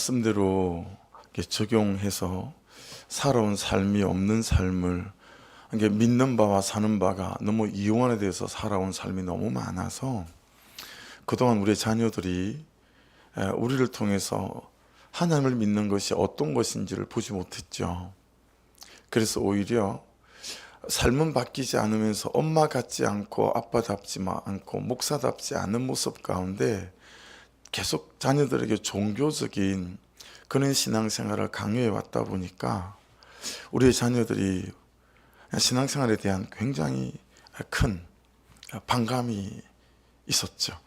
말씀대로 이렇게 적용해서 살아온 삶이 없는 삶을 이게 믿는 바와 사는 바가 너무 이원화돼서 살아온 삶이 너무 많아서 그동안 우리 자녀들이 우리를 통해서 하나님을 믿는 것이 어떤 것인지를 보지 못했죠. 그래서 오히려 삶은 바뀌지 않으면서 엄마 같지 않고 아빠답지 않고 목사답지 않은 모습 가운데 계속 자녀들에게 종교적인 그런 신앙생활을 강요해 왔다 보니까 우리 자녀들이 신앙생활에 대한 굉장히 큰 반감이 있었죠.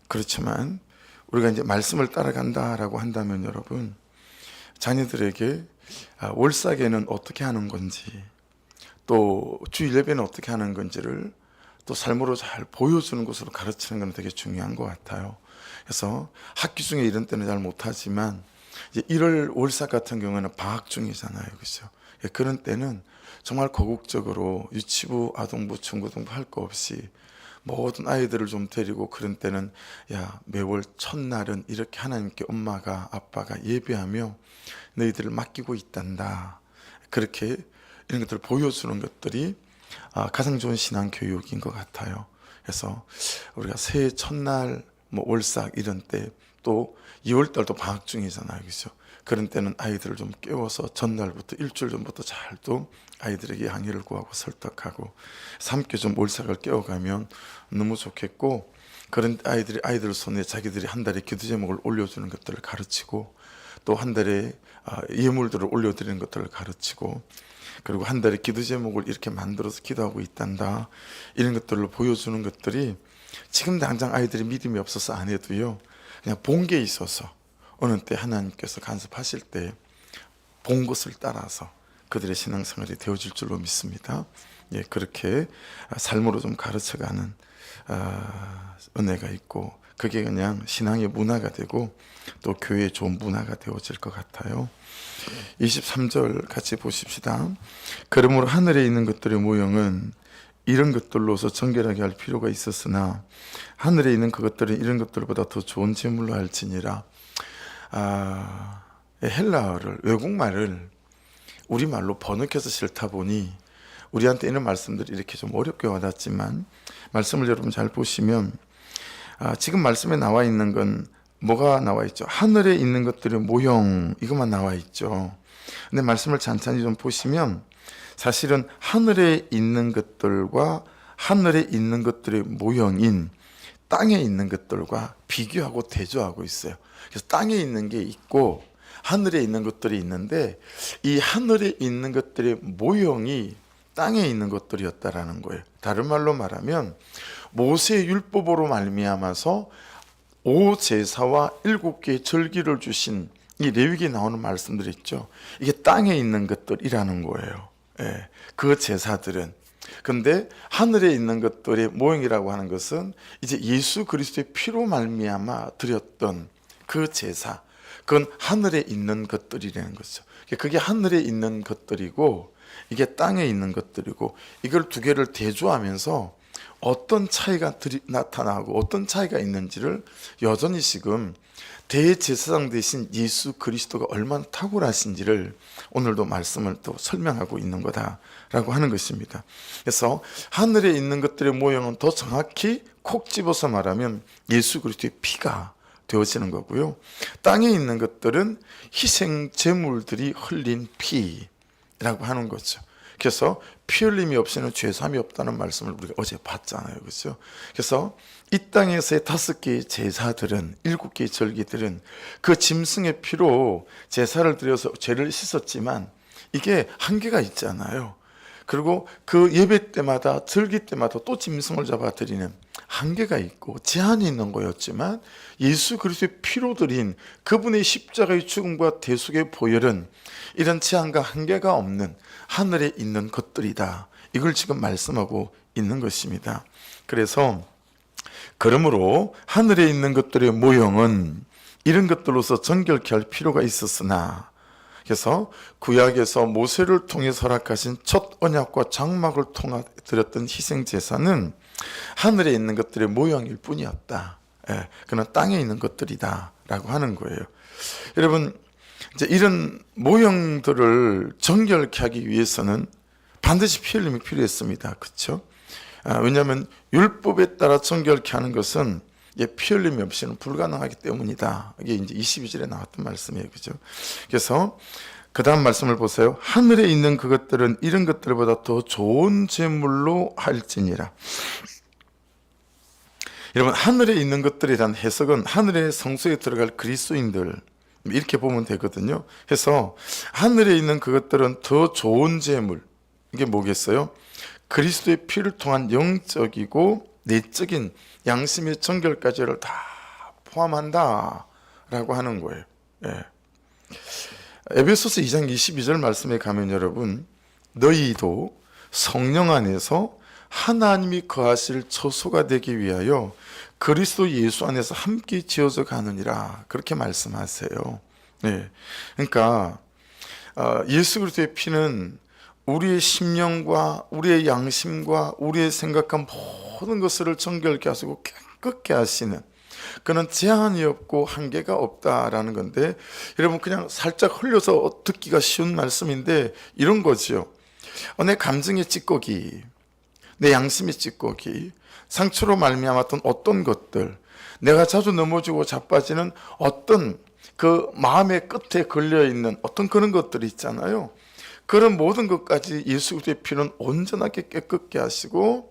그렇지만 우리가 이제 말씀을 따라간다라고 한다면 여러분, 자녀들에게 월사계는 어떻게 하는 건지, 또 주일 예배는 어떻게 하는 건지를 또 삶으로 잘 보여주는 것으로 가르치는 건 되게 중요한 것 같아요. 그래서 학기 중에 이런 때는 잘 못하지만 이제 1월 월삭 같은 경우에는 방학 중이잖아요, 그렇죠? 그런 때는 정말 거국적으로 유치부, 아동부, 중고등부 할 거 없이 모든 아이들을 좀 데리고 그런 때는 매월 첫날은 이렇게 하나님께 엄마가 아빠가 예배하며 너희들을 맡기고 있단다. 그렇게 이런 것들을 보여주는 것들이 가장 좋은 신앙 교육인 것 같아요. 그래서 우리가 새해 첫날 월삭 이런 때 또 2월달도 방학 중이잖아요, 그렇죠? 그런 때는 아이들을 좀 깨워서 전날부터 일주일 전부터 잘 또 아이들에게 양해를 구하고 설득하고 함께 좀 월삭을 깨워가면 너무 좋겠고, 그런 아이들 손에 자기들이 한 달에 기도 제목을 올려주는 것들을 가르치고 또 한 달에 예물들을 올려드리는 것들을 가르치고, 그리고 한 달에 기도 제목을 이렇게 만들어서 기도하고 있단다, 이런 것들을 보여주는 것들이 지금 당장 아이들이 믿음이 없어서 안 해도요, 그냥 본 게 있어서 어느 때 하나님께서 간섭하실 때 본 것을 따라서 그들의 신앙생활이 되어질 줄로 믿습니다. 그렇게 삶으로 좀 가르쳐가는 은혜가 있고, 그게 그냥 신앙의 문화가 되고 또 교회의 좋은 문화가 되어질 것 같아요. 23절 같이 보십시다. 그러므로 하늘에 있는 것들의 모형은 이런 것들로서 정결하게 할 필요가 있었으나 하늘에 있는 그것들은 이런 것들보다 더 좋은 제물로 할지니라. 헬라어를, 외국말을 우리말로 번역해서 싫다 보니 우리한테 이런 말씀들이 이렇게 좀 어렵게 와닿지만, 말씀을 여러분 잘 보시면 지금 말씀에 나와 있는 건 뭐가 나와 있죠? 하늘에 있는 것들의 모형, 이것만 나와 있죠. 근데 말씀을 찬찬히 좀 보시면 사실은 하늘에 있는 것들과 하늘에 있는 것들의 모형인 땅에 있는 것들과 비교하고 대조하고 있어요. 그래서 땅에 있는 게 있고 하늘에 있는 것들이 있는데, 이 하늘에 있는 것들의 모형이 땅에 있는 것들이었다라는 거예요. 다른 말로 말하면 모세의 율법으로 말미암아서 5제사와 7개의 절기를 주신 이 레위기에 나오는 말씀들이 있죠. 이게 땅에 있는 것들이라는 거예요. 그 제사들은. 근데 하늘에 있는 것들의 모형이라고 하는 것은 이제 예수 그리스도의 피로 말미암아 드렸던 그 제사, 그건 하늘에 있는 것들이라는 거죠. 그게 하늘에 있는 것들이고 이게 땅에 있는 것들이고, 이걸 두 개를 대조하면서 어떤 차이가 나타나고 어떤 차이가 있는지를 여전히 지금 대제사장 되신 예수 그리스도가 얼마나 탁월하신지를 오늘도 말씀을 또 설명하고 있는 거다라고 하는 것입니다. 그래서 하늘에 있는 것들의 모형은 더 정확히 콕 집어서 말하면 예수 그리스도의 피가 되어지는 거고요, 땅에 있는 것들은 희생 제물들이 흘린 피라고 하는 거죠. 그래서 피 흘림이 없이는 죄사함이 없다는 말씀을 우리가 어제 봤잖아요, 그렇죠? 그래서 이 땅에서의 5개의 제사들은, 7개의 절기들은 그 짐승의 피로 제사를 드려서 죄를 씻었지만 이게 한계가 있잖아요. 그리고 그 예배 때마다, 절기 때마다 또 짐승을 잡아 드리는 한계가 있고 제한이 있는 거였지만, 예수 그리스도의 피로 드린 그분의 십자가의 죽음과 대속의 보혈은 이런 제한과 한계가 없는 하늘에 있는 것들이다, 이걸 지금 말씀하고 있는 것입니다. 그래서 그러므로 하늘에 있는 것들의 모형은 이런 것들로서 정결케 할 필요가 있었으나, 그래서 구약에서 모세를 통해 설악하신 첫 언약과 장막을 통해 드렸던 희생제사는 하늘에 있는 것들의 모형일 뿐이었다. 그는 땅에 있는 것들이다 라고 하는 거예요. 여러분, 이제 이런 모형들을 정결케 하기 위해서는 반드시 피 흘림이 필요했습니다. 그렇죠? 왜냐하면 율법에 따라 정결케 하는 것은 피 흘림이 없이는 불가능하기 때문이다. 이게 이제 22절에 나왔던 말씀이에요. 그죠? 그래서 그 다음 말씀을 보세요. 하늘에 있는 그것들은 이런 것들보다 더 좋은 제물로 할지니라. 여러분, 하늘에 있는 것들에 대한 해석은 하늘의 성소에 들어갈 그리스도인들, 이렇게 보면 되거든요. 그래서 하늘에 있는 그것들은 더 좋은 제물, 이게 뭐겠어요? 그리스도의 피를 통한 영적이고 내적인 양심의 정결까지를 다 포함한다 라고 하는 거예요. 예. 에베소서 2장 22절 말씀에 가면 여러분, 너희도 성령 안에서 하나님이 거하실 처소가 되기 위하여 그리스도 예수 안에서 함께 지어져 가느니라, 그렇게 말씀하세요. 네. 그러니까 예수 그리스도의 피는 우리의 심령과 우리의 양심과 우리의 생각한 모든 것을 정결케 하시고 깨끗게 하시는, 그는 제한이 없고 한계가 없다라는 건데, 여러분 그냥 살짝 흘려서 듣기가 쉬운 말씀인데 이런 거죠. 내 감정의 찌꺼기, 내 양심의 찌꺼기, 상처로 말미암았던 어떤 것들, 내가 자주 넘어지고 자빠지는 어떤 그 마음의 끝에 걸려있는 어떤 그런 것들이 있잖아요. 그런 모든 것까지 예수 그리스도의 피는 온전하게 깨끗게 하시고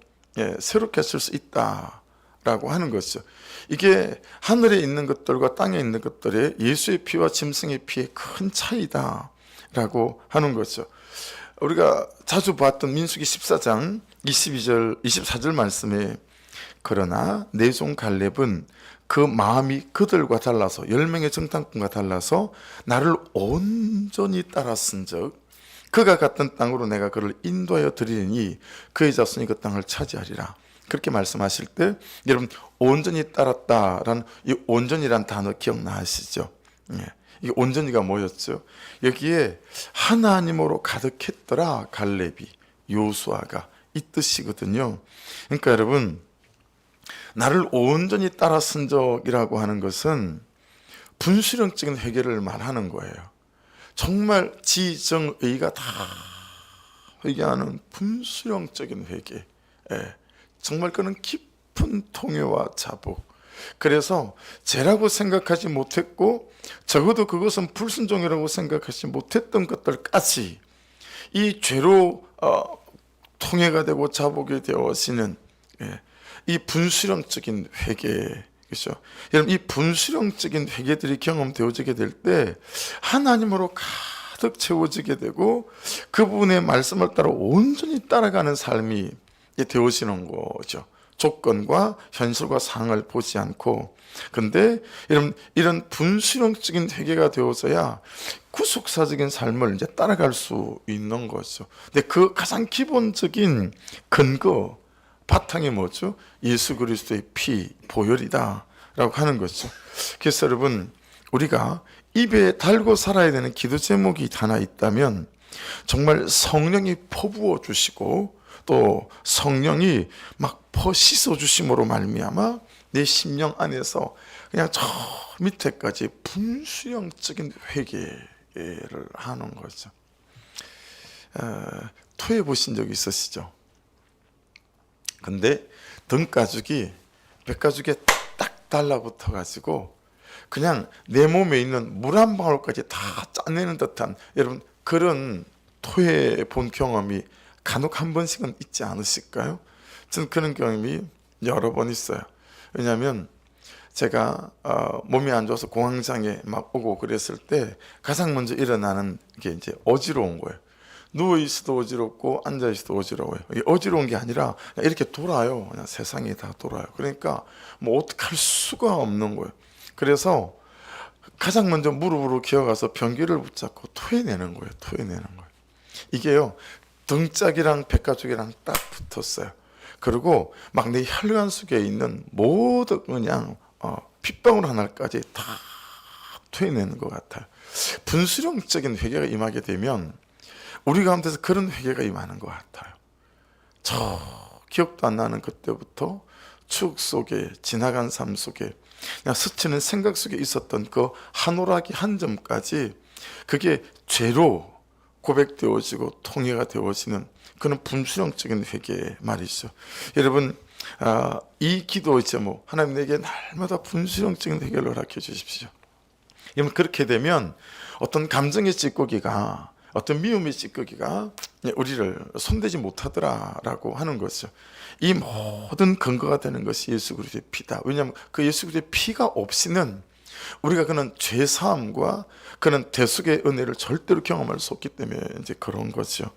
새롭게 하실 수 있다라고 하는 것이죠. 이게 하늘에 있는 것들과 땅에 있는 것들의 예수의 피와 짐승의 피의 큰 차이다라고 하는 거죠. 우리가 자주 봤던 민수기 14장 22절, 24절 말씀에, 그러나 내 종 갈렙은 그 마음이 그들과 달라서, 10명의 정탐꾼과 달라서 나를 온전히 따랐은즉 그가 갔던 땅으로 내가 그를 인도하여 드리니 그의 자손이 그 땅을 차지하리라. 그렇게 말씀하실 때 여러분, 온전히 따랐다라는 이 온전이란 단어 기억나시죠? 이 온전히가 뭐였죠? 여기에 하나님으로 가득했더라 갈렙이, 요수아가, 이 뜻이거든요. 그러니까 여러분, 나를 온전히 따랐은 적이라고 하는 것은 분수령적인 회개를 말하는 거예요. 정말 지정의가 다 회개하는 분수령적인 회개. 정말 그는 깊은 통회와 자복. 그래서 죄라고 생각하지 못했고 적어도 그것은 불순종이라고 생각하지 못했던 것들까지 이 죄로 통회가 되고 자복이 되어지는 이 분수령적인 회개, 그렇죠? 여러분, 이 분수령적인 회개들이 경험되어지게 될 때 하나님으로 가득 채워지게 되고 그분의 말씀을 따라 온전히 따라가는 삶이 되어지는 거죠. 조건과 현실과 상황을 보지 않고. 근데 이런 분수령적인 회개가 되어서야 구속사적인 삶을 이제 따라갈 수 있는 거죠. 근데 그 가장 기본적인 근거, 바탕이 뭐죠? 예수 그리스도의 피, 보혈이다 라고 하는 거죠. 그래서 여러분, 우리가 입에 달고 살아야 되는 기도 제목이 하나 있다면 정말 성령이 퍼부어 주시고 또 성령이 막 씻어 주심으로 말미암아 내 심령 안에서 그냥 저 밑에까지 분수령적인 회개를 하는 거죠. 토해 보신 적 있으시죠? 근데 등가죽이 뱃가죽에 딱 달라붙어 가지고 그냥 내 몸에 있는 물 한 방울까지 다 짜내는 듯한, 여러분 그런 토해 본 경험이 간혹 한 번씩은 있지 않으실까요? 저는 그런 경험이 여러 번 있어요. 왜냐하면 제가 몸이 안 좋아서 공황장애 막 오고 그랬을 때 가장 먼저 일어나는 게 이제 어지러운 거예요. 누워있어도 어지럽고 앉아있어도 어지러워요. 이게 어지러운 게 아니라 그냥 이렇게 돌아요. 그냥 세상이 다 돌아요. 그러니까 뭐 어떻게 할 수가 없는 거예요. 그래서 가장 먼저 무릎으로 기어가서 변기를 붙잡고 토해내는 거예요. 토해내는 거예요. 이게요, 등짝이랑 백가죽이랑 딱 붙었어요. 그리고 막 내 혈관 속에 있는 모든 그냥 핏방울 하나까지 다 토해내는 것 같아요. 분수령적인 회개가 임하게 되면 우리 가운데서 그런 회개가 임하는 것 같아요. 저 기억도 안 나는 그때부터 추억 속에, 지나간 삶 속에 그냥 스치는 생각 속에 있었던 그 한오라기 한 점까지 그게 죄로 고백되어지고 통해가 되어지는 그런 분수령적인 회개 말이죠. 여러분, 이 기도 제목, 하나님 내게 날마다 분수령적인 회개를 허락해 주십시오. 여러분, 그렇게 되면 어떤 감정의 찌꺼기가, 어떤 미움의 찌꺼기가 우리를 손대지 못하더라라고 하는 거죠. 이 모든 근거가 되는 것이 예수 그리스도의 피다. 왜냐하면 그 예수 그리스도의 피가 없이는 우리가 그런 죄사함과 그런 대속의 은혜를 절대로 경험할 수 없기 때문에 이제 그런 거죠.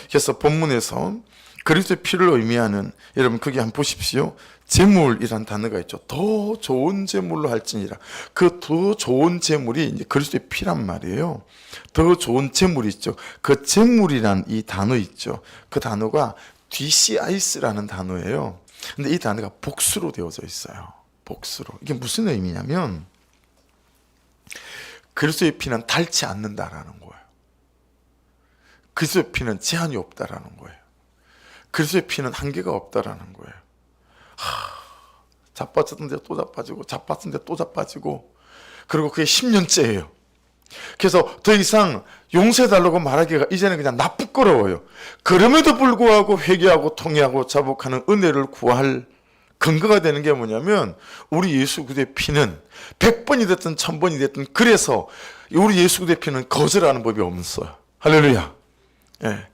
그래서 본문에서 그리스도의 피를 의미하는, 여러분 그게 한번 보십시오. 제물이란 단어가 있죠. 더 좋은 제물로 할지니라. 그 더 좋은 제물이 이제 그리스도의 피란 말이에요. 더 좋은 제물이 있죠. 그 제물이란 이 단어 있죠. 그 단어가 DCIS라는 단어예요. 근데 이 단어가 복수로 되어져 있어요. 복수로. 이게 무슨 의미냐면 그리스도의 피는 닳지 않는다라는 거예요. 그리스도의 피는 제한이 없다라는 거예요. 그리스도의 피는 한계가 없다라는 거예요. 자빠졌는데 또 자빠지고, 자빠졌는데 또 자빠지고, 그리고 그게 10년째예요. 그래서 더 이상 용서해달라고 말하기가 이제는 그냥 부끄러워요. 그럼에도 불구하고 회개하고 통회하고 자복하는 은혜를 구할 근거가 되는 게 뭐냐면 우리 예수 그리스도의 피는 100번이 됐든 1000번이 됐든, 그래서 우리 예수 그리스도의 피는 거절하는 법이 없어요. 할렐루야. 예.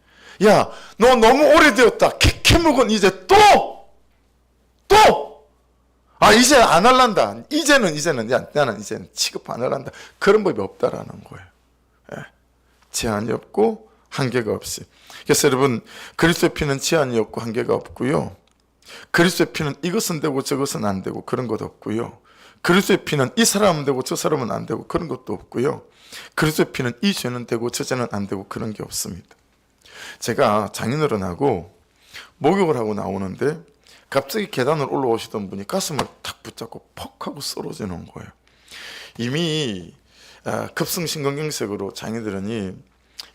야, 너 너무 오래되었다. 캐묵은 이제 또 이제 안 할란다. 이제는 야, 나는 이제는 취급 안 할란다. 그런 법이 없다라는 거예요. 예. 제한이 없고 한계가 없이. 그래서 여러분, 그리스도의 피는 제한이 없고 한계가 없고요. 그리스도의 피는 이것은 되고 저것은 안 되고 그런 것도 없고요. 그리스도의 피는 이 사람은 되고 저 사람은 안 되고 그런 것도 없고요. 그리스도의 피는 이 죄는 되고 저 죄는 안 되고 그런 게 없습니다. 제가 장인어른하고 목욕을 하고 나오는데 갑자기 계단을 올라오시던 분이 가슴을 탁 붙잡고 퍽 하고 쓰러지는 거예요. 이미 급성심근경색으로 장인어른이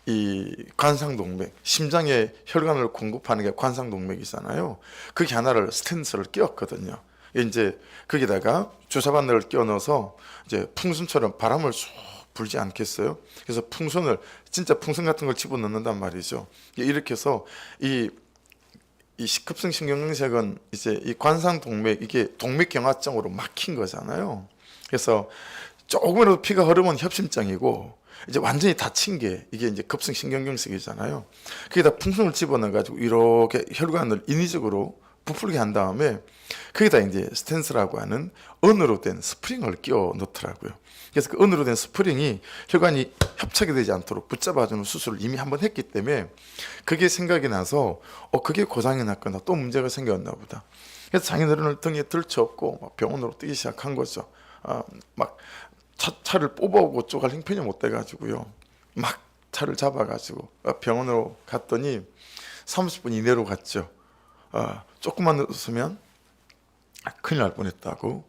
이 관상동맥, 심장에 혈관을 공급하는 게 관상동맥이잖아요. 그게 하나를 스텐스를 끼웠거든요. 이제 거기다가 주사 바늘을 끼워 넣어서 이제 풍선처럼 바람을 쑥 불지 않겠어요? 그래서 풍선을, 진짜 풍선 같은 걸 집어넣는단 말이죠. 이렇게 해서 이 급성심경색은 이제 이 관상동맥, 이게 동맥경화증으로 막힌 거잖아요. 그래서 조금이라도 피가 흐르면 협심장이고, 이제 완전히 다친 게 이게 이제 급성심경경색이잖아요. 거기다 풍선을 집어넣어가지고 이렇게 혈관을 인위적으로 부풀게 한 다음에 거기다 이제 스텐스라고 하는 은으로 된 스프링을 끼워 넣더라고요. 그래서 그 은으로 된 스프링이 혈관이 협착이 되지 않도록 붙잡아주는 수술을 이미 한번 했기 때문에 그게 생각이 나서 그게 고장이 났거나 또 문제가 생겼나 보다. 그래서 장인어른을 등에 들쳐업고 병원으로 뛰기 시작한 거죠. 막 차를 뽑아오고 쪼갈 형편이 못 돼가지고요. 막 차를 잡아가지고 병원으로 갔더니 30분 이내로 갔죠. 조금만 늦었으면 큰일 날 뻔했다고.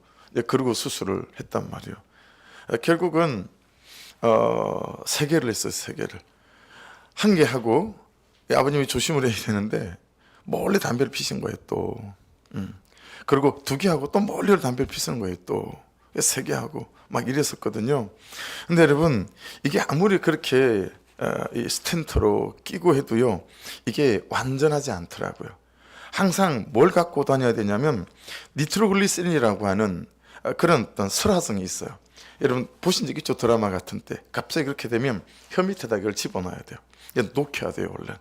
그리고 수술을 했단 말이에요. 결국은 3개를 했어요. 3개를. 1개 하고 아버님이 조심을 해야 되는데 몰래 담배를 피신 거예요. 또. 그리고 2개 하고 또 몰래 담배를 피시는 거예요. 또. 3개 하고 막 이랬었거든요. 근데 여러분, 이게 아무리 그렇게 이 스텐트로 끼고 해도요, 이게 완전하지 않더라고요. 항상 뭘 갖고 다녀야 되냐면 니트로글리세린이라고 하는 그런 어떤 설화성이 있어요. 여러분 보신 적 있죠? 드라마 같은 때 갑자기 그렇게 되면 혀 밑에다 이걸 집어넣어야 돼요. 녹여야 돼요. 원래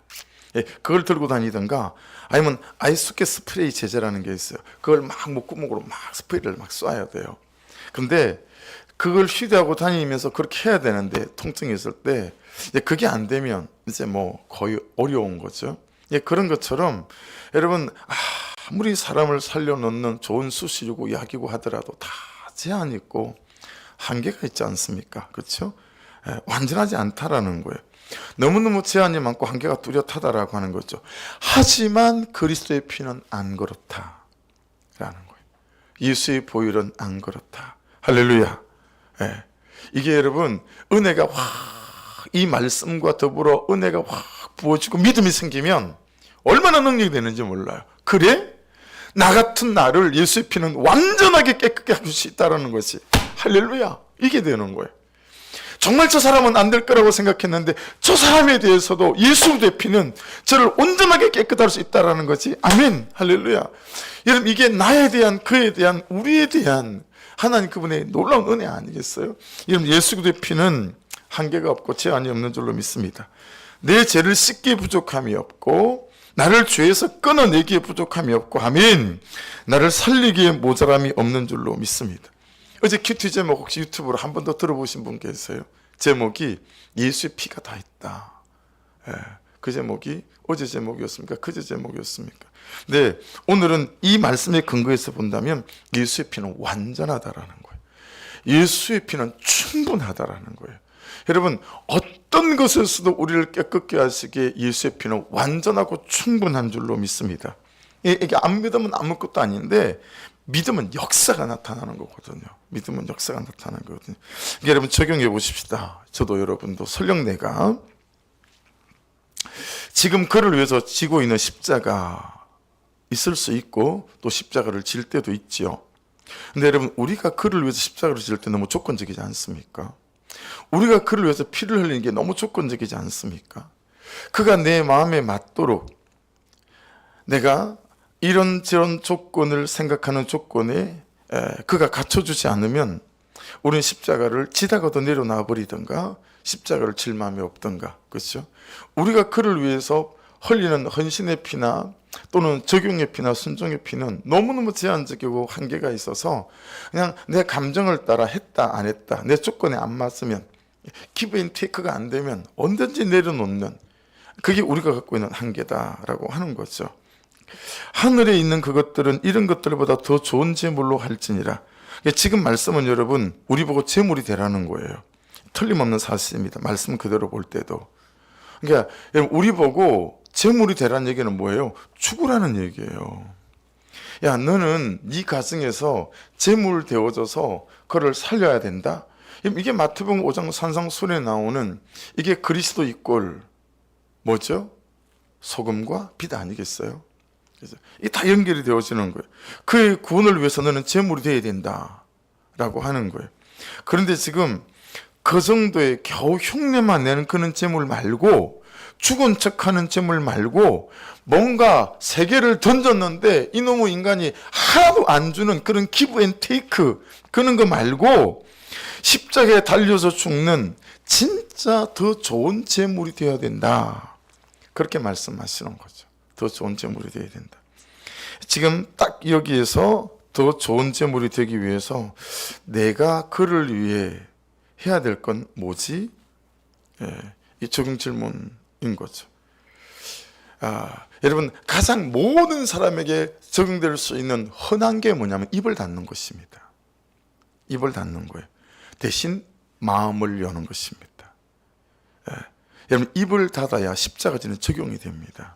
그걸 들고 다니든가, 아니면 아이스케 스프레이 제제라는 게 있어요. 그걸 막 목구멍으로 막 스프레이를 막 쏴야 돼요. 근데 그걸 휴대하고 다니면서 그렇게 해야 되는데, 통증이 있을 때 그게 안 되면 이제 뭐 거의 어려운 거죠. 그런 것처럼 여러분, 아무리 사람을 살려놓는 좋은 수술이고 약이고 하더라도 다 제한이 있고 한계가 있지 않습니까? 그렇죠? 완전하지 않다라는 거예요. 너무너무 제한이 많고 한계가 뚜렷하다라고 하는 거죠. 하지만 그리스도의 피는 안 그렇다라는 거예요. 예수의 보혈은 안 그렇다. 할렐루야. 이게 여러분, 은혜가 확, 이 말씀과 더불어 은혜가 확 부어지고 믿음이 생기면 얼마나 능력이 되는지 몰라요. 그래? 나 같은 나를 예수의 피는 완전하게 깨끗게 할 수 있다는 것이, 할렐루야, 이게 되는 거예요. 정말 저 사람은 안 될 거라고 생각했는데 저 사람에 대해서도 예수의 피는 저를 온전하게 깨끗할 수 있다는 거지. 아멘, 할렐루야. 여러분, 이게 나에 대한, 그에 대한, 우리에 대한 하나님 그분의 놀라운 은혜 아니겠어요? 여러분, 예수의 피는 한계가 없고 제한이 없는 줄로 믿습니다. 내 죄를 씻기에 부족함이 없고 나를 죄에서 끊어내기에 부족함이 없고, 아멘, 나를 살리기에 모자람이 없는 줄로 믿습니다. 어제 큐티 제목 혹시 유튜브로 한 번 더 들어보신 분 계세요? 제목이 예수의 피가 다 있다. 예, 그 제목이 어제 제목이었습니까? 그제 제목이었습니까? 네, 오늘은 이 말씀에 근거해서 본다면 예수의 피는 완전하다라는 거예요. 예수의 피는 충분하다라는 거예요. 여러분, 어떤 것에서도 우리를 깨끗게 하시기에 예수의 피는 완전하고 충분한 줄로 믿습니다. 이게 안 믿으면 아무것도 아닌데 믿으면 역사가 나타나는 거거든요. 믿으면 역사가 나타나는 거거든요. 그러니까 여러분, 적용해 보십시다. 저도 여러분도 설령 내가 지금 그를 위해서 지고 있는 십자가 있을 수 있고 또 십자가를 질 때도 있지요. 근데 여러분, 우리가 그를 위해서 십자가를 질 때 너무 조건적이지 않습니까? 우리가 그를 위해서 피를 흘리는 게 너무 조건적이지 않습니까? 그가 내 마음에 맞도록 내가 이런저런 조건을 생각하는 조건에 그가 갖춰주지 않으면 우리는 십자가를 지다가도 내려놔 버리든가 십자가를 질 마음이 없든가, 그렇죠? 우리가 그를 위해서 흘리는 헌신의 피나 또는 적용의 피나 순종의 피는 너무너무 제한적이고 한계가 있어서 그냥 내 감정을 따라 했다 안 했다, 내 조건에 안 맞으면, 기브 앤 테이크가 안 되면 언제든지 내려놓는, 그게 우리가 갖고 있는 한계다라고 하는 거죠. 하늘에 있는 그것들은 이런 것들보다 더 좋은 재물로 할지니라. 지금 말씀은 여러분, 우리 보고 재물이 되라는 거예요. 틀림없는 사실입니다. 말씀 그대로 볼 때도. 그러니까 우리 보고 재물이 되라는 얘기는 뭐예요? 죽으라는 얘기예요. 야, 너는 네 가정에서 재물 되어져서 그를 살려야 된다. 이게 마태복음 5장 산상수훈에 나오는, 이게 그리스도 이꼴 뭐죠? 소금과 빛 아니겠어요? 그래서 이게 다 연결이 되어지는 거예요. 그의 구원을 위해서 너는 재물이 되어야 된다라고 하는 거예요. 그런데 지금 그 정도의 겨우 흉내만 내는 그런 재물 말고, 죽은 척하는 재물 말고, 뭔가 세 개를 던졌는데 이놈의 인간이 하나도 안 주는 그런 기브 앤 테이크, 그런 거 말고 십자가에 달려서 죽는 진짜 더 좋은 재물이 되어야 된다, 그렇게 말씀하시는 거죠. 더 좋은 재물이 되어야 된다. 지금 딱 여기에서 더 좋은 재물이 되기 위해서 내가 그를 위해 해야 될 건 뭐지? 이 적용 질문인 거죠. 여러분, 가장 모든 사람에게 적용될 수 있는 흔한 게 뭐냐면 입을 닫는 것입니다. 입을 닫는 거예요. 대신 마음을 여는 것입니다. 여러분, 입을 닫아야 십자가지는 적용이 됩니다.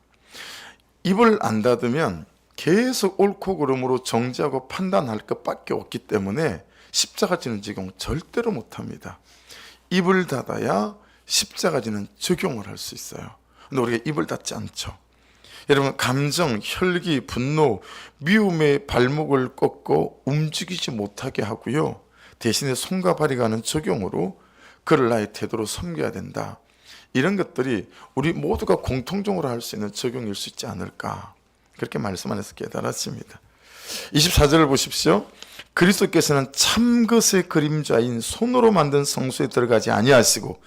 입을 안 닫으면 계속 옳고 그름으로 정죄하고 판단할 것밖에 없기 때문에 십자가지는 적용 절대로 못합니다. 입을 닫아야 십자가지는 적용을 할 수 있어요. 근데 우리가 입을 닫지 않죠. 여러분, 감정, 혈기, 분노, 미움의 발목을 꺾고 움직이지 못하게 하고요, 대신에 손과 발이 가는 적용으로 그를 나의 태도로 섬겨야 된다. 이런 것들이 우리 모두가 공통적으로 할 수 있는 적용일 수 있지 않을까, 그렇게 말씀 안에서 깨달았습니다. 24절을 보십시오. 그리스도께서는 참것의 그림자인 손으로 만든 성소에 들어가지 아니하시고,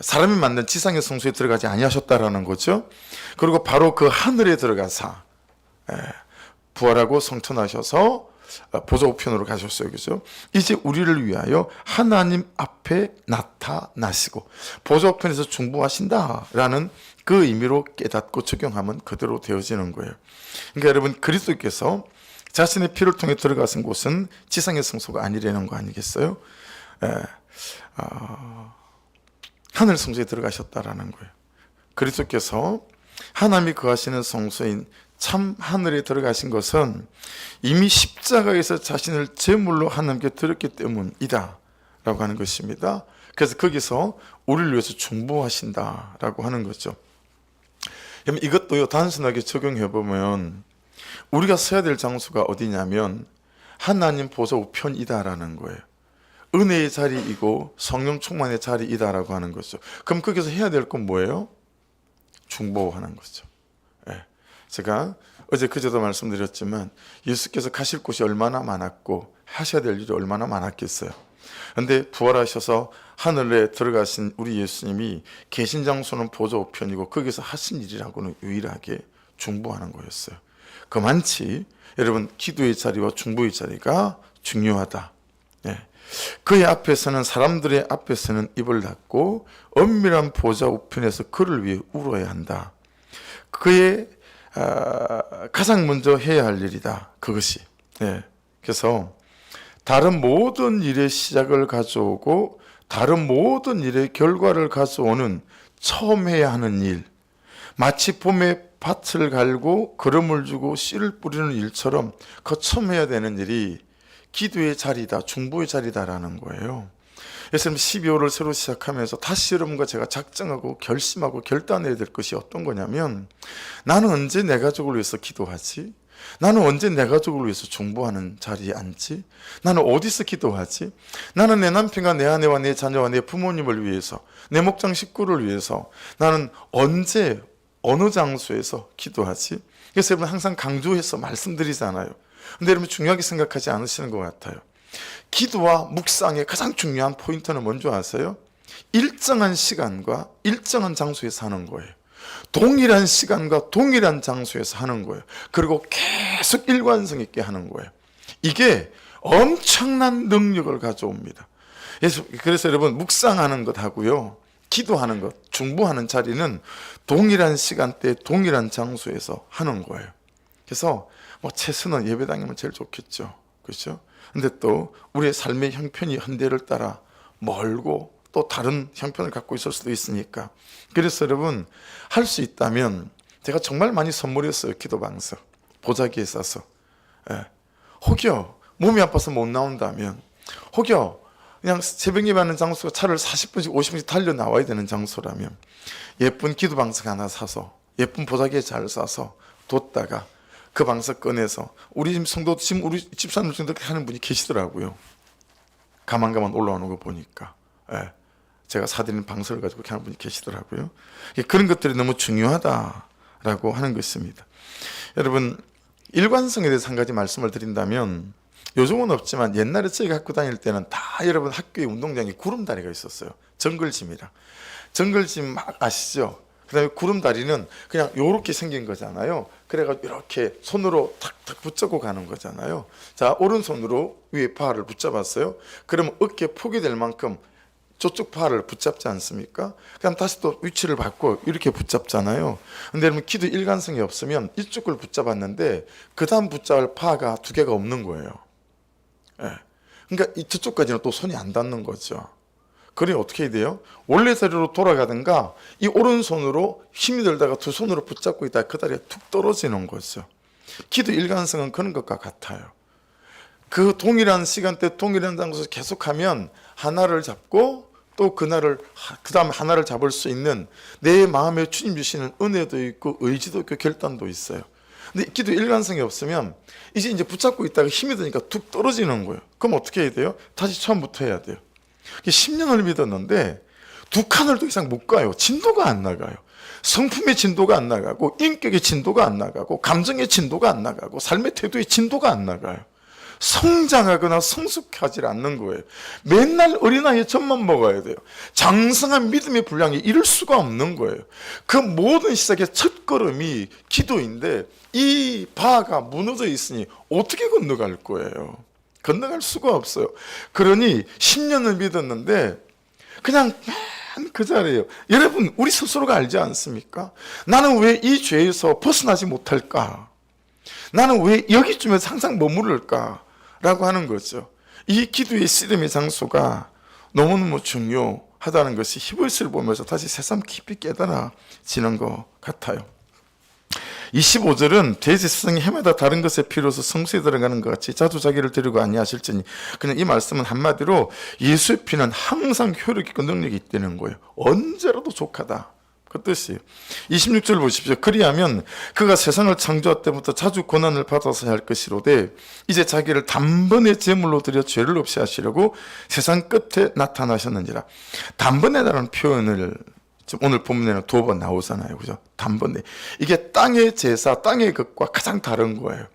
사람이 만든 지상의 성소에 들어가지 아니하셨다라는 거죠. 그리고 바로 그 하늘에 들어가사 부활하고 성천하셔서 보좌 우편으로 가셨어요. 그죠? 이제 우리를 위하여 하나님 앞에 나타나시고 보좌 우편에서 중보하신다라는 그 의미로 깨닫고 적용하면 그대로 되어지는 거예요. 그러니까 여러분, 그리스도께서 자신의 피를 통해 들어가신 곳은 지상의 성소가 아니라는 거 아니겠어요? 하늘 성소에 들어가셨다라는 거예요. 그리스도께서 하나님이 거하시는 성소인 참 하늘에 들어가신 것은 이미 십자가에서 자신을 제물로 하나님께 드렸기 때문이다 라고 하는 것입니다. 그래서 거기서 우리를 위해서 중보하신다 라고 하는 거죠. 그럼 이것도요, 단순하게 적용해 보면 우리가 서야 될 장소가 어디냐면 하나님 보좌 우편이다라는 거예요. 은혜의 자리이고 성령 충만의 자리이다라고 하는 거죠. 그럼 거기서 해야 될 건 뭐예요? 중보하는 거죠. 예. 제가 어제 그제도 말씀드렸지만 예수께서 가실 곳이 얼마나 많았고 하셔야 될 일이 얼마나 많았겠어요. 그런데 부활하셔서 하늘에 들어가신 우리 예수님이 계신 장소는 보좌 우편이고 거기서 하신 일이라고는 유일하게 중보하는 거였어요. 그만치 여러분 기도의 자리와 중보의 자리가 중요하다. 네. 그의 앞에서는 사람들의 앞에서는 입을 닫고 엄밀한 보좌 우편에서 그를 위해 울어야 한다. 그의 가장 먼저 해야 할 일이다. 그것이. 네. 그래서 다른 모든 일의 시작을 가져오고 다른 모든 일의 결과를 가져오는 처음 해야 하는 일, 마치 봄에 밭을 갈고 거름을 주고 씨를 뿌리는 일처럼 그 처음 해야 되는 일이 기도의 자리다, 중보의 자리다라는 거예요. 그래서 12월을 새로 시작하면서 다시 여러분과 제가 작정하고 결심하고 결단해야 될 것이 어떤 거냐면, 나는 언제 내 가족을 위해서 기도하지? 나는 언제 내 가족을 위해서 중보하는 자리에 앉지? 나는 어디서 기도하지? 나는 내 남편과 내 아내와 내 자녀와 내 부모님을 위해서, 내 목장 식구를 위해서 나는 언제 어느 장소에서 기도하지? 그래서 여러분 항상 강조해서 말씀드리잖아요. 근데 여러분 중요하게 생각하지 않으시는 것 같아요. 기도와 묵상의 가장 중요한 포인트는 뭔지 아세요? 일정한 시간과 일정한 장소에서 하는 거예요. 동일한 시간과 동일한 장소에서 하는 거예요. 그리고 계속 일관성 있게 하는 거예요. 이게 엄청난 능력을 가져옵니다. 그래서 여러분 묵상하는 것 하고요, 기도하는 것, 중보하는 자리는 동일한 시간대, 동일한 장소에서 하는 거예요. 그래서 최선은 예배당이면 제일 좋겠죠. 그렇죠? 근데 또 우리의 삶의 형편이 현대를 따라 멀고 또 다른 형편을 갖고 있을 수도 있으니까, 그래서 여러분 할 수 있다면 제가 정말 많이 선물했어요. 기도방석 보자기에 싸서. 혹여 몸이 아파서 못 나온다면, 혹여 그냥 새벽 예배하는 장소가 차를 40분씩 50분씩 달려 나와야 되는 장소라면 예쁜 기도방석 하나 사서 예쁜 보자기에 잘 싸서 뒀다가 그 방석 꺼내서, 우리 집 성도 지금 우리 집사님 중에 그렇게 하는 분이 계시더라고요. 가만 올라오는 거 보니까. 제가 사드리는 방석을 가지고 그렇게 하는 분이 계시더라고요. 그런 것들이 너무 중요하다라고 하는 것입니다. 여러분 일관성에 대해서 한 가지 말씀을 드린다면, 요즘은 없지만 옛날에 저희가 학교 다닐 때는 다 여러분 학교에 운동장에 구름다리가 있었어요. 정글짐이랑. 정글짐 막 아시죠? 그 다음에 구름다리는 그냥 요렇게 생긴 거잖아요. 그래가지고 이렇게 손으로 탁탁 붙잡고 가는 거잖아요. 자, 오른손으로 위에 팔을 붙잡았어요. 그러면 어깨 폭이 될 만큼 저쪽 팔을 붙잡지 않습니까? 그럼 다시 또 위치를 바꿔 이렇게 붙잡잖아요. 근데 여러분 기도 일관성이 없으면 이쪽을 붙잡았는데 그 다음 붙잡을 파가 두 개가 없는 거예요. 그러니까 저쪽까지는 또 손이 안 닿는 거죠. 그래 어떻게 해야 돼요? 원래 자리로 돌아가든가 이 오른손으로 힘이 들다가 두 손으로 붙잡고 있다가 그 다리가 툭 떨어지는 거죠. 기도 일관성은 그런 것과 같아요. 그 동일한 시간대 동일한 장소에서 계속하면 하나를 잡고 또 그 다음에 하나를 잡을 수 있는 내 마음에 주님 주시는 은혜도 있고 의지도 있고 결단도 있어요. 근데 기도 일관성이 없으면 이제 붙잡고 있다가 힘이 드니까 툭 떨어지는 거예요. 그럼 어떻게 해야 돼요? 다시 처음부터 해야 돼요. 10년을 믿었는데 두 칸을 더 이상 못 가요. 진도가 안 나가요. 성품의 진도가 안 나가고 인격의 진도가 안 나가고 감정의 진도가 안 나가고 삶의 태도의 진도가 안 나가요. 성장하거나 성숙하지 않는 거예요. 맨날 어린아이의 젖만 먹어야 돼요. 장성한 믿음의 분량이 이룰 수가 없는 거예요. 그 모든 시작의 첫 걸음이 기도인데 이 바가 무너져 있으니 어떻게 건너갈 거예요? 건너갈 수가 없어요. 그러니 10년을 믿었는데 그냥 그 자리예요. 여러분 우리 스스로가 알지 않습니까? 나는 왜 이 죄에서 벗어나지 못할까? 나는 왜 여기쯤에서 항상 머무를까? 라고 하는 거죠. 이 기도의 씨름의 장소가 너무너무 중요하다는 것이 히브리서를 보면서 다시 새삼 깊이 깨달아지는 것 같아요. 25절은 대제사장이 해마다 다른 것에 필요해서 성소에 들어가는 것 같이 자주 자기를 데리고 아니하실지니, 그냥 이 말씀은 한마디로 예수의 피는 항상 효력 있고 능력이 있다는 거예요. 언제라도 족하다. 그 뜻이에요. 26절 보십시오. 그리하면 그가 세상을 창조할 때부터 자주 고난을 받아서 할 것이로되 이제 자기를 단번에 제물로 드려 죄를 없이 하시려고 세상 끝에 나타나셨느니라. 단번에라는 표현을 지금 오늘 본문에는 2번 나오잖아요. 그죠? 단번에. 이게 땅의 제사, 땅의 것과 가장 다른 거예요.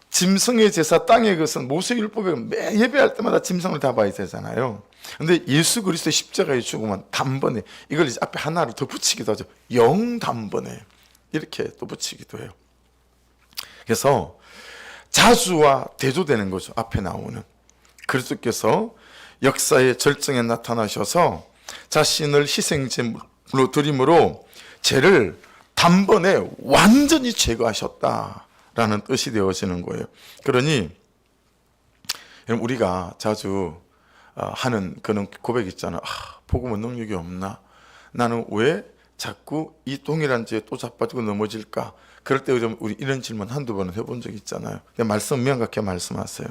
짐승의 제사, 땅의 것은 모세율법에 매 예배할 때마다 짐승을 다 봐야 되잖아요. 근데 예수 그리스도의 십자가의 죽음은 단번에, 이걸 이제 앞에 하나를 더 붙이기도 하죠. 영단번에 이렇게 또 붙이기도 해요. 그래서 자주와 대조되는 거죠. 앞에 나오는 그리스도께서 역사의 절정에 나타나셔서 자신을 희생제물로 드림으로 죄를 단번에 완전히 제거하셨다라는 뜻이 되어지는 거예요. 그러니 우리가 자주 하는 그런 고백 있잖아. 복음은 능력이 없나? 나는 왜 자꾸 이 동일한 죄에 또 자빠지고 넘어질까? 그럴 때 우리 이런 질문 한두 번은 해본 적 있잖아요. 말씀 명확하게 말씀하세요.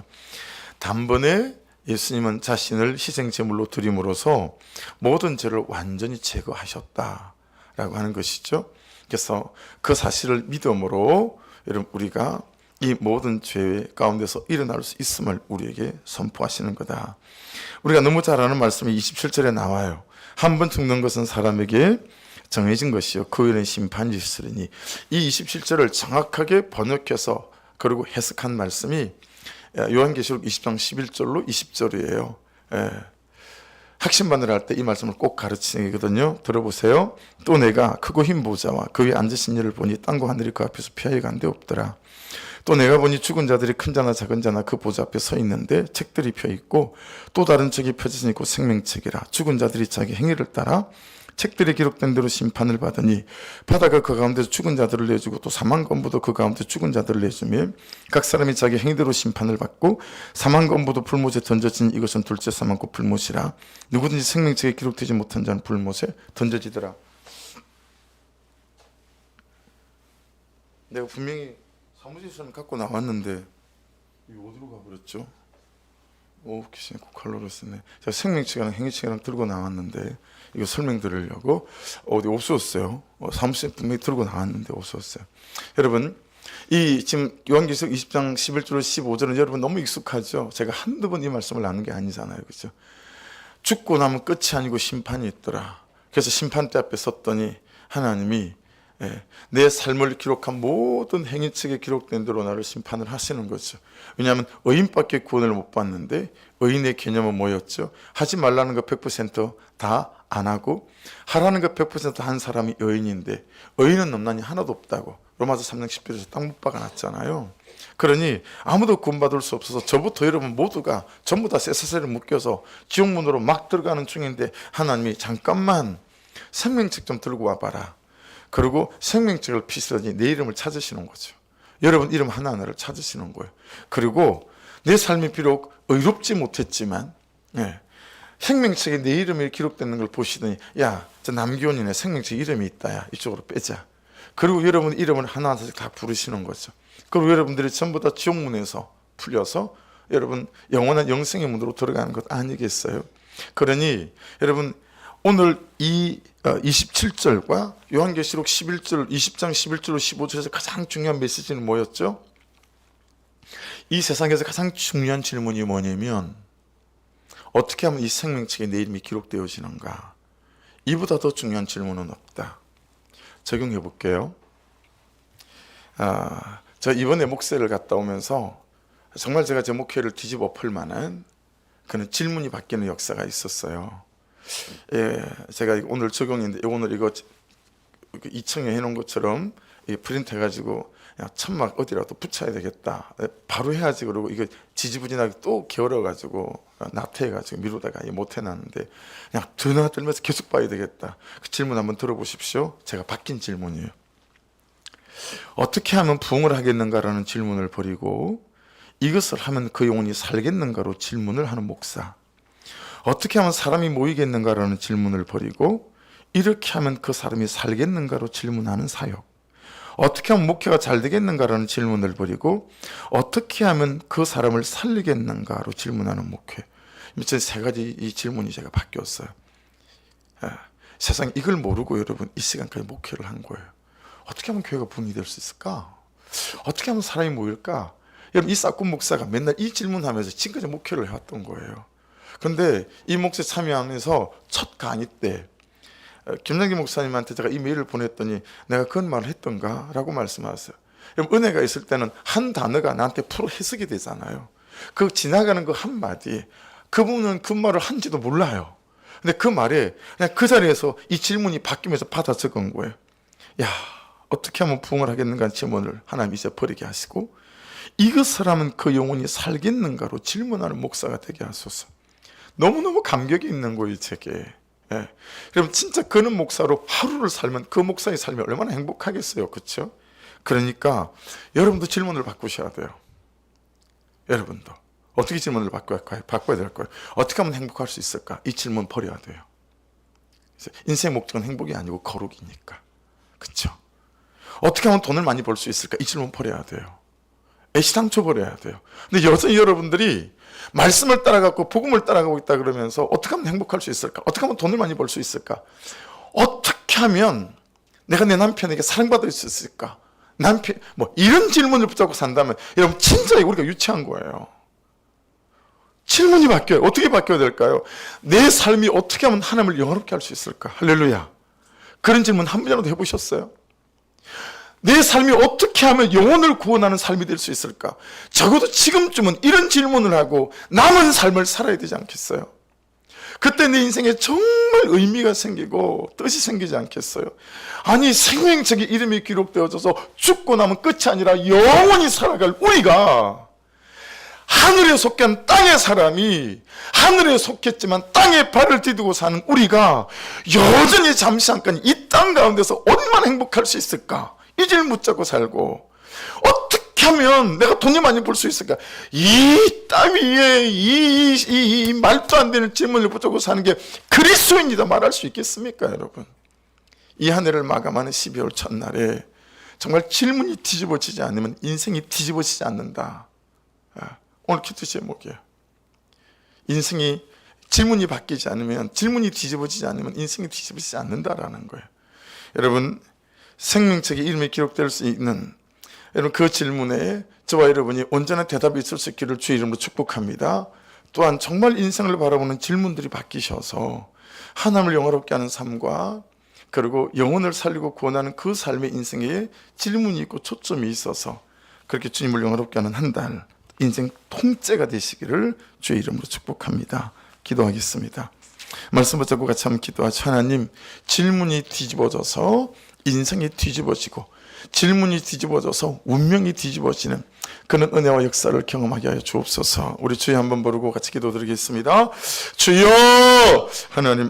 단번에 예수님은 자신을 희생제물로 드림으로써 모든 죄를 완전히 제거하셨다라고 하는 것이죠. 그래서 그 사실을 믿음으로 여러분 우리가 이 모든 죄 가운데서 일어날 수 있음을 우리에게 선포하시는 거다. 우리가 너무 잘 아는 말씀이 27절에 나와요. 한 번 죽는 것은 사람에게 정해진 것이요 그 후에는 심판이 있으리니. 이 27절을 정확하게 번역해서 그리고 해석한 말씀이 요한계시록 20장 11절로 20절이에요. 학신반을 할 때 이 말씀을 꼭 가르치거든요. 들어보세요. 또 내가 크고 흰 보좌와 그 위에 앉으신 이를 보니 땅과 하늘이 그 앞에서 피하여 간 데 없더라. 또 내가 보니 죽은 자들이 큰 자나 작은 자나 그 보좌 앞에 서 있는데 책들이 펴 있고 또 다른 책이 펴져져 있고 생명책이라. 죽은 자들이 자기 행위를 따라 책들이 기록된 대로 심판을 받으니 바다가 그 가운데서 죽은 자들을 내주고 또 사망권부도 그 가운데 죽은 자들을 내주며 각 사람이 자기 행위대로 심판을 받고 사망권부도 불못에 던져진 이것은 둘째 사망권 불못이라. 누구든지 생명책에 기록되지 못한 자는 불못에 던져지더라. 내가 분명히 사무실에서는 갖고 나왔는데 이거 어디로 가버렸죠? 귀신이 칼로를 쓰네. 제가 생명책이랑 행위책이랑 들고 나왔는데 이거 설명드리려고 어디 없었어요. 사무실에 분명히 들고 나왔는데 없었어요. 여러분 이 지금 요한계시록 20장 11절로 15절은 여러분 너무 익숙하죠. 제가 한두 번 이 말씀을 나눈 게 아니잖아요. 그렇죠? 죽고 나면 끝이 아니고 심판이 있더라. 그래서 심판대 앞에 섰더니 하나님이 내 삶을 기록한 모든 행위책에 기록된 대로 나를 심판을 하시는 거죠. 왜냐하면 의인밖에 구원을 못 받는데 의인의 개념은 뭐였죠? 하지 말라는 거 100% 다 안 하고 하라는 거 100% 한 사람이 의인인데 의인은 넘나니 하나도 없다고 로마서 3장 10절에서 딱 못 박아놨잖아요. 그러니 아무도 구원받을 수 없어서 저부터 여러분 모두가 전부 다 쇠사슬에 묶여서 지옥문으로 막 들어가는 중인데 하나님이 잠깐만 생명책 좀 들고 와봐라. 그리고 생명책을 피시더니 내 이름을 찾으시는 거죠. 여러분 이름 하나하나를 찾으시는 거예요. 그리고 내 삶이 비록 의롭지 못했지만 생명책에 내 이름이 기록되는 걸 보시더니 야, 저 남기원이네 생명책 이름이 있다. 야, 이쪽으로 빼자. 그리고 여러분 이름을 하나하나씩 다 부르시는 거죠. 그리고 여러분들이 전부 다 지옥문에서 풀려서 여러분 영원한 영생의 문으로 들어가는 것 아니겠어요? 그러니 여러분 오늘 이 27절과 요한계시록 11절, 20장 11절로 15절에서 가장 중요한 메시지는 뭐였죠? 이 세상에서 가장 중요한 질문이 뭐냐면 어떻게 하면 이 생명책에 내 이름이 기록되어지는가? 이보다 더 중요한 질문은 없다. 적용해 볼게요. 저 이번에 목회를 갔다 오면서 정말 제가 제 목회를 뒤집어 엎을 만한 그런 질문이 바뀌는 역사가 있었어요. 제가 오늘 적용인데 오늘 이거 2층에 해놓은 것처럼 프린트 해가지고 천막 어디라도 붙여야 되겠다. 바로 해야지. 그러고 이거 지지부진하게 또 게을러가지고 나태해가지고 미루다가 못 해놨는데 그냥 드나들면서 계속 봐야 되겠다. 그 질문 한번 들어보십시오. 제가 바뀐 질문이에요. 어떻게 하면 부흥을 하겠는가라는 질문을 버리고 이것을 하면 그 영혼이 살겠는가로 질문을 하는 목사. 어떻게 하면 사람이 모이겠는가라는 질문을 버리고 이렇게 하면 그 사람이 살겠는가로 질문하는 사역. 어떻게 하면 목회가 잘 되겠는가라는 질문을 버리고 어떻게 하면 그 사람을 살리겠는가로 질문하는 목회. 세 가지 이 질문이 제가 바뀌었어요. 세상 이걸 모르고 여러분 이 시간까지 목회를 한 거예요. 어떻게 하면 교회가 분이 될 수 있을까? 어떻게 하면 사람이 모일까? 여러분 이 사꾼 목사가 맨날 이 질문하면서 지금까지 목회를 해왔던 거예요. 그런데 이 목사 참여하면서 첫 강의 때 김남기 목사님한테 제가 이메일을 보냈더니 내가 그런 말을 했던가? 라고 말씀하셨어요. 여러분 은혜가 있을 때는 한 단어가 나한테 프로 해석이 되잖아요. 그 지나가는 그 한마디, 그분은 그 말을 한지도 몰라요. 근데 그 말에 그냥 그 자리에서 이 질문이 바뀌면서 받아 적은 거예요. 야, 어떻게 하면 부흥을 하겠는가 질문을 하나님 이제 버리게 하시고 이것을 하면 그 영혼이 살겠는가로 질문하는 목사가 되게 하소서. 너무너무 감격이 있는 거예요, 제게. 예. 그럼 진짜 그는 목사로 하루를 살면 그 목사의 삶이 얼마나 행복하겠어요, 그렇죠? 그러니까 여러분도 질문을 바꾸셔야 돼요. 여러분도 어떻게 질문을 바꿔야 될 거예요? 어떻게 하면 행복할 수 있을까? 이 질문 버려야 돼요. 인생 목적은 행복이 아니고 거룩이니까, 그렇죠? 어떻게 하면 돈을 많이 벌 수 있을까? 이 질문 버려야 돼요. 애시당초 버려야 돼요. 근데 여전히 여러분들이 말씀을 따라가고 복음을 따라가고 있다 그러면서 어떻게 하면 행복할 수 있을까? 어떻게 하면 돈을 많이 벌 수 있을까? 어떻게 하면 내가 내 남편에게 사랑받을 수 있을까? 남편 뭐 이런 질문을 붙잡고 산다면 여러분 진짜 우리가 유치한 거예요. 질문이 바뀌어요. 어떻게 바뀌어야 될까요? 내 삶이 어떻게 하면 하나님을 영화롭게 할 수 있을까? 할렐루야. 그런 질문 한 번이라도 해보셨어요? 내 삶이 어떻게 하면 영혼을 구원하는 삶이 될 수 있을까? 적어도 지금쯤은 이런 질문을 하고 남은 삶을 살아야 되지 않겠어요? 그때 내 인생에 정말 의미가 생기고 뜻이 생기지 않겠어요? 아니 생명책의 이름이 기록되어져서 죽고 나면 끝이 아니라 영원히 살아갈 우리가 하늘에 속한 땅의 사람이 하늘에 속했지만 땅에 발을 디디고 사는 우리가 여전히 잠시 잠깐 이 땅 가운데서 얼마나 행복할 수 있을까? 이 질문 붙잡고 살고 어떻게 하면 내가 돈이 많이 벌 수 있을까? 이 땅 위에 이 말도 안 되는 질문을 붙잡고 사는 게 그리스도인이다 말할 수 있겠습니까, 여러분? 이 한 해를 마감하는 12월 첫날에 정말 질문이 뒤집어지지 않으면 인생이 뒤집어지지 않는다. 오늘 기도 제목이에요. 인생이 질문이 바뀌지 않으면 질문이 뒤집어지지 않으면 인생이 뒤집어지지 않는다라는 거예요. 여러분 생명책에 이름이 기록될 수 있는 여러분 그 질문에 저와 여러분이 온전한 대답이 있을 수 있기를 주의 이름으로 축복합니다. 또한 정말 인생을 바라보는 질문들이 바뀌셔서 하나님을 영화롭게 하는 삶과 그리고 영혼을 살리고 구원하는 그 삶의 인생에 질문이 있고 초점이 있어서 그렇게 주님을 영화롭게 하는 한 달 인생 통째가 되시기를 주의 이름으로 축복합니다. 기도하겠습니다. 말씀 붙잡고 같이 한번 기도하죠. 하나님, 질문이 뒤집어져서 인생이 뒤집어지고 질문이 뒤집어져서 운명이 뒤집어지는 그런 은혜와 역사를 경험하게 하여 주옵소서. 우리 주여 한번 부르고 같이 기도드리겠습니다. 주여! 하나님